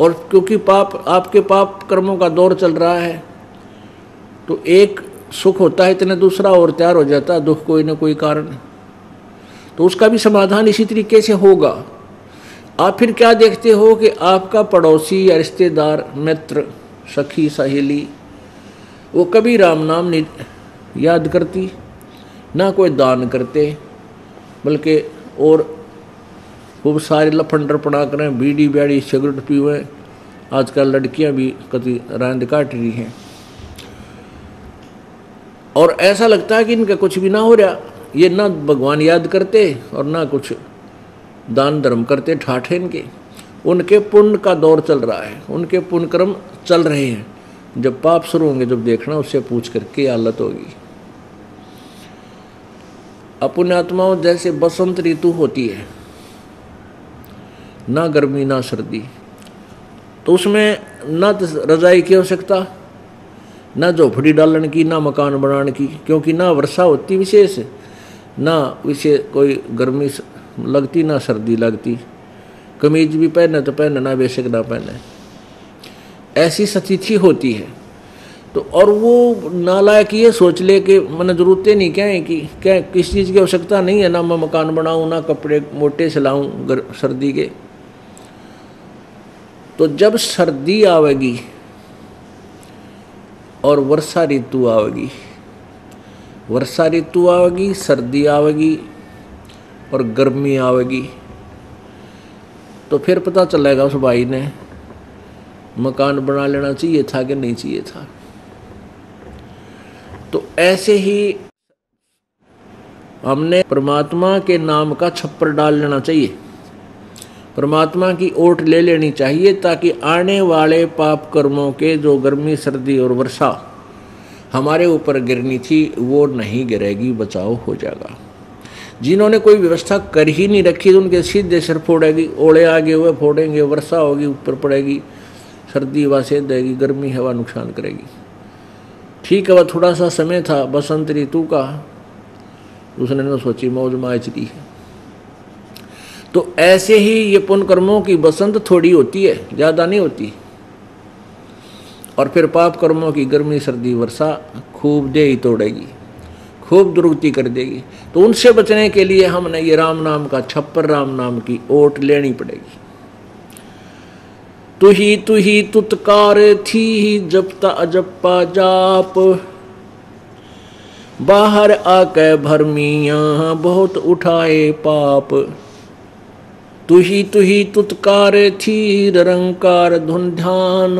और क्योंकि आपके पाप कर्मों का दौर चल रहा है, तो एक सुख होता है इतने दूसरा और तैयार हो जाता है दुख कोई न कोई कारण, तो उसका भी समाधान इसी तरीके से होगा। आप फिर क्या देखते हो कि आपका पड़ोसी या रिश्तेदार, मित्र, सखी, सहेली, वो कभी राम नाम नहीं याद करती, ना कोई दान करते, बल्कि और खूब सारे लफंडरपना करें, बीड़ी ब्याड़ी सिगरेट पीवें। आजकल लड़कियां भी कभी रांद काट रही हैं, और ऐसा लगता है कि इनका कुछ भी ना हो रहा, ये ना भगवान याद करते और ना कुछ दान धर्म करते, ठाठे इनके। उनके पुण्य का दौर चल रहा है, उनके पुण्य कर्म चल रहे हैं। जब पाप शुरू होंगे, जब देखना उससे पूछ करके हालत होगी। अपने आत्माओं जैसे बसंत ऋतु होती है, ना गर्मी ना सर्दी, तो उसमें ना रजाई की आवश्यकता, ना झोपड़ी डालने की, ना मकान बनाने की, क्योंकि ना वर्षा होती विशेष, ना विशेष कोई गर्मी लगती, ना सर्दी लगती। कमीज भी पहने तो पहने, ना बेशक ना पहने, ऐसी स्थिति होती है। तो और वो नालायक ये सोच ले कि मैंने जरूरतें नहीं क्या है, कि क्या किस चीज़ की आवश्यकता नहीं है, ना मैं मकान बनाऊँ, ना कपड़े मोटे सिलाऊँ सर्दी के। तो जब सर्दी आवेगी और वर्षा ऋतु आवेगी, वर्षा ऋतु आवेगी, सर्दी आवेगी और गर्मी आवेगी, तो फिर पता चलेगा उस भाई ने मकान बना लेना चाहिए था कि नहीं चाहिए था। तो ऐसे ही हमने परमात्मा के नाम का छप्पर डाल लेना चाहिए, परमात्मा की ओट ले लेनी चाहिए, ताकि आने वाले पाप कर्मों के जो गर्मी, सर्दी और वर्षा हमारे ऊपर गिरनी थी वो नहीं गिरेगी, बचाव हो जाएगा। जिन्होंने कोई व्यवस्था कर ही नहीं रखी, तो उनके सीधे सिर फोड़ेगी, ओले आगे हुए फोड़ेंगे, वर्षा होगी ऊपर पड़ेगी, सर्दी हवा सेध देगी, गर्मी हवा नुकसान करेगी। ठीक है, वह थोड़ा सा समय था बसंत ऋतु का, उसने न सोची मौज माच ली। तो ऐसे ही ये पुण्य कर्मों की बसंत थोड़ी होती है, ज़्यादा नहीं होती, और फिर पाप कर्मों की गर्मी, सर्दी, वर्षा खूब दे ही तोड़ेगी, खूब दुर्गति कर देगी। तो उनसे बचने के लिए हमने ये राम नाम का छप्पर, राम नाम की ओट लेनी पड़ेगी। तू ही तुतकार थी, जपता अजप्पा जाप, बाहर आके भरमियाँ बहुत उठाए पाप। तू ही तुतकार थी, निरंकार धुन ध्यान,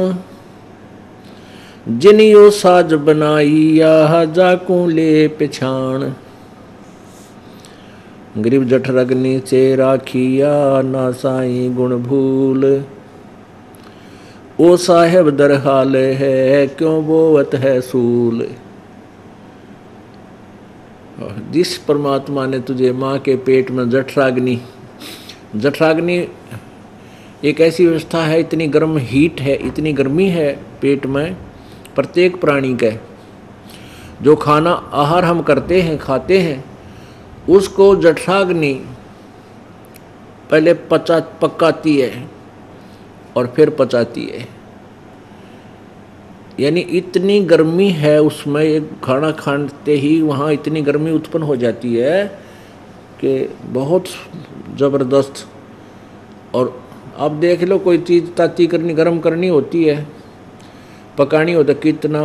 जिनियो साज बनाई या जाकू ले पिछाण। गरीब जठ रगनी से राखिया, ना साई गुण भूल, ओ साहेब दरहाल है, क्यों बोवत है सूल। जिस परमात्मा ने तुझे माँ के पेट में जठराग्नि, जठराग्नि एक ऐसी व्यवस्था है, इतनी गर्म हीट है, इतनी गर्मी है पेट में प्रत्येक प्राणी के। जो खाना आहार हम करते हैं, खाते हैं, उसको जठराग्नि पहले पकाती है और फिर पचाती है। यानी इतनी गर्मी है उसमें, एक खाना खाते ही वहाँ इतनी गर्मी उत्पन्न हो जाती है कि बहुत ज़बरदस्त। और आप देख लो, कोई चीज़ ताती करनी, गर्म करनी होती है, पकानी होता, कितना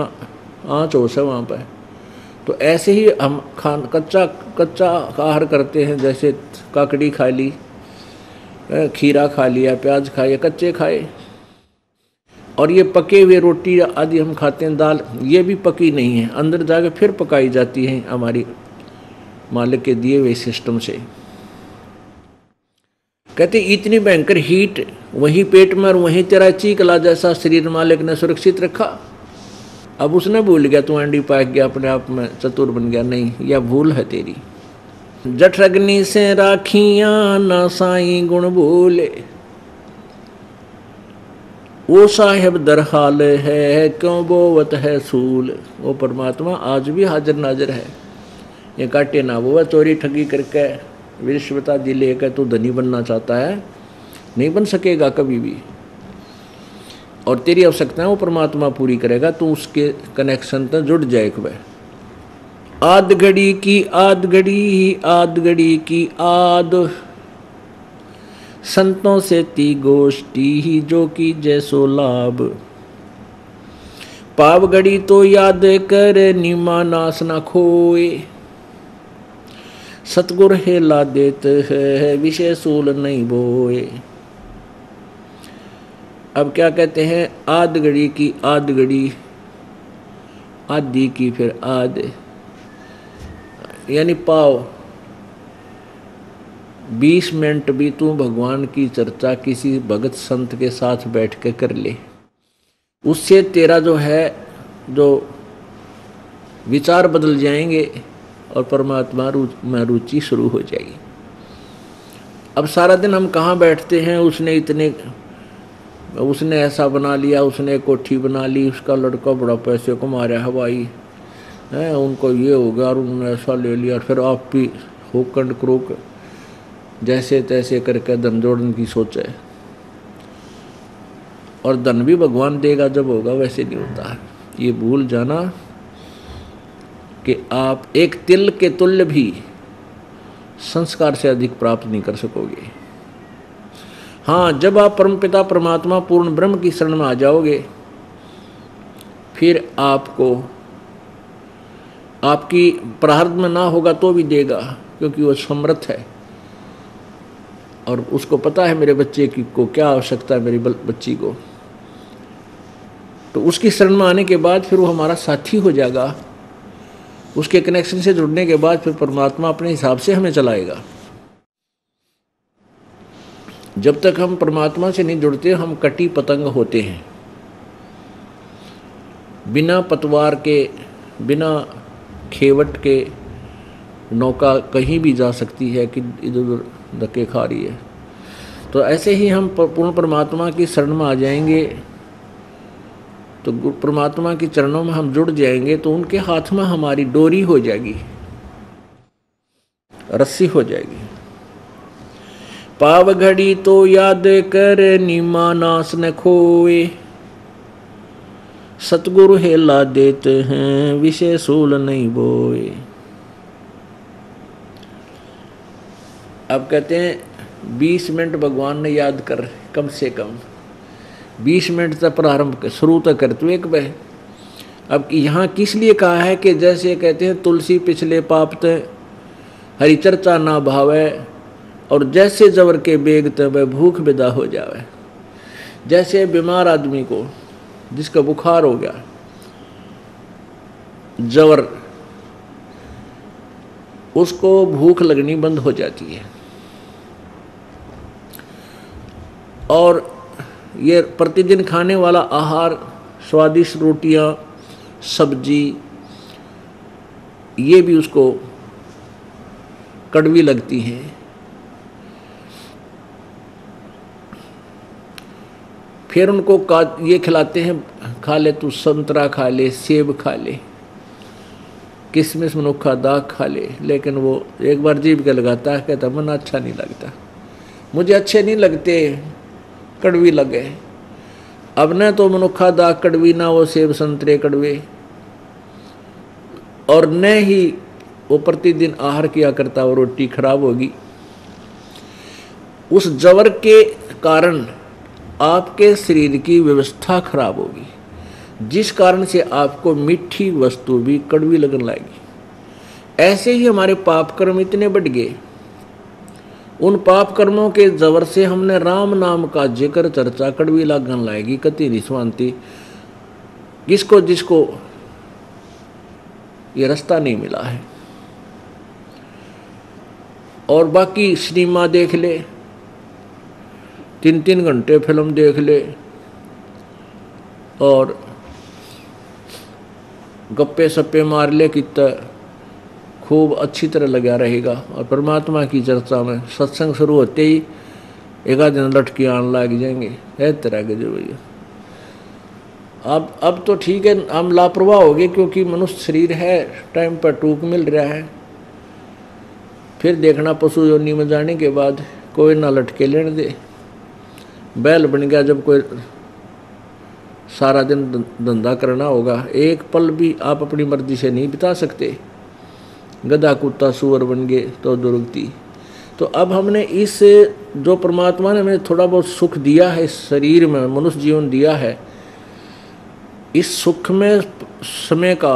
आँच हो से वहाँ पर। तो ऐसे ही हम कच्चा आहार करते हैं, जैसे काकड़ी खा ली, खीरा खा लिया, प्याज खाए, कच्चे खाए। और ये पके हुए रोटी आदि हम खाते हैं, दाल, ये भी पकी नहीं है, अंदर जाके फिर पकाई जाती है हमारी मालिक के दिए हुए सिस्टम से। कहते इतनी भयंकर हीट वहीं पेट में और वहीं तेरा चीकला जैसा शरीर मालिक ने सुरक्षित रखा। अब उसने भूल गया, तू अंडी पाक गया, अपने आप में चतुर बन गया। नहीं, यह भूल है तेरी। जठरग्नि से राखियां, ना साई गुण भूले, वो साहेब दरहाल है, क्यों बोवत है सूल। वो परमात्मा आज भी हाजिर नाजिर है। ये काटे ना वो चोरी ठगी करके रिश्वत आदि लेकर तू धनी बनना चाहता है, नहीं बन सकेगा कभी भी। और तेरी आवश्यकताएं वो परमात्मा पूरी करेगा, तो उसके कनेक्शन तक जुड़ जाए। वह आद घड़ी की आद घड़ी, आद घड़ी की आद, संतों से ती गोष्ठी ही जो की जैसो लाभ। पाव घड़ी तो याद कर निमा नास ना खोए, सतगुर हेला देते है विषय सूल नहीं बोए। अब क्या कहते हैं, आध घड़ी की आध घड़ी, आधी की फिर आध, यानी पाव 20 मिनट भी तू भगवान की चर्चा किसी भगत संत के साथ बैठ के कर ले, उससे तेरा जो है जो विचार बदल जाएंगे और परमात्मा में रुचि शुरू हो जाएगी। अब सारा दिन हम कहाँ बैठते हैं, उसने ऐसा बना लिया, उसने कोठी बना ली, उसका लड़का बड़ा पैसे कमा रहा है भाई है, उनको ये हो गया और उन्होंने ऐसा ले लिया, फिर आप भी होकंड क्रोक जैसे तैसे करके धन जोड़ने की सोच है। और धन भी भगवान देगा जब होगा, वैसे नहीं होता है। ये भूल जाना कि आप एक तिल के तुल्य भी संस्कार से अधिक प्राप्त नहीं कर सकोगे। हाँ, जब आप परमपिता परमात्मा पूर्ण ब्रह्म की शरण में आ जाओगे, फिर आपको आपकी प्रारब्ध में ना होगा तो भी देगा, क्योंकि वो समर्थ है और उसको पता है मेरे बच्चे की को क्या आवश्यकता है, मेरी बच्ची को। तो उसकी शरण में आने के बाद फिर वो हमारा साथी हो जाएगा। उसके कनेक्शन से जुड़ने के बाद फिर परमात्मा अपने हिसाब से हमें चलाएगा। जब तक हम परमात्मा से नहीं जुड़ते, हम कटी पतंग होते हैं। बिना पतवार के, बिना खेवट के नौका कहीं भी जा सकती है कि इधर उधर धक्के खा रही है। तो ऐसे ही हम पूर्ण परमात्मा की शरण में आ जाएंगे, तो परमात्मा के चरणों में हम जुड़ जाएंगे, तो उनके हाथ में हमारी डोरी हो जाएगी, रस्सी हो जाएगी। पाव घड़ी तो याद कर निमा नास न खोए, सतगुरु हेला देते हैं विषय सूल नहीं बोए। अब कहते हैं 20 मिनट भगवान ने याद कर, कम से कम 20 मिनट तक प्रारंभ शुरू तक कर तू एक बह। अब यहाँ किस लिए कहा है कि जैसे कहते हैं तुलसी पिछले पाप ते हरि चर्चा ना भावे, और जैसे जवर के बेग ते वह भूख विदा हो जावे। जैसे बीमार आदमी को जिसका बुखार हो गया, जवर, उसको भूख लगनी बंद हो जाती है। और ये प्रतिदिन खाने वाला आहार, स्वादिष्ट रोटियां, सब्जी, ये भी उसको कड़वी लगती हैं। फिर उनको ये खिलाते हैं, खा ले तू संतरा खा ले, सेब खा ले, किशमिश मनुखा दाग खा ले। लेकिन वो एक बार जीभ के लगाता है, कहता मन अच्छा नहीं लगता, मुझे अच्छे नहीं लगते, कड़वी लगे। अब न तो मनुखा दाग कड़वी, ना वो सेब संतरे कड़वे, और न ही वो प्रतिदिन आहार किया करता, वो रोटी खराब होगी। उस जवर के कारण आपके शरीर की व्यवस्था खराब होगी, जिस कारण से आपको मीठी वस्तु भी कड़वी लगने लगेगी। ऐसे ही हमारे पाप कर्म इतने बढ़ गए, उन पाप कर्मों के जवर से हमने राम नाम का जिक्र चर्चा कड़वी लगन लाएगी, कति निस्वांति। जिसको जिसको ये रास्ता नहीं मिला है, और बाकी सिनेमा देख ले, 3-3 घंटे फिल्म देख ले, और गप्पे सप्पे मार ले, कितना खूब अच्छी तरह लगा रहेगा। और परमात्मा की चर्चा में सत्संग शुरू होते ही एक आध दिन लटके आने लग जाएंगे, है तरह के जो भैया। अब तो ठीक है, हम लापरवाह हो गए, क्योंकि मनुष्य शरीर है, टाइम पर टूक मिल रहा है। फिर देखना पशु योनि में जाने के बाद कोई ना लटके लेने दे, बैल बन गया जब कोई सारा दिन धंधा करना होगा, एक पल भी आप अपनी मर्जी से नहीं बिता सकते। गधा कुत्ता सूअर बन गए तो दुर्गति। तो अब हमने इस जो परमात्मा ने हमें थोड़ा बहुत सुख दिया है, इस शरीर में मनुष्य जीवन दिया है, इस सुख में समय का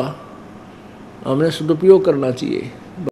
हमने सदुपयोग करना चाहिए।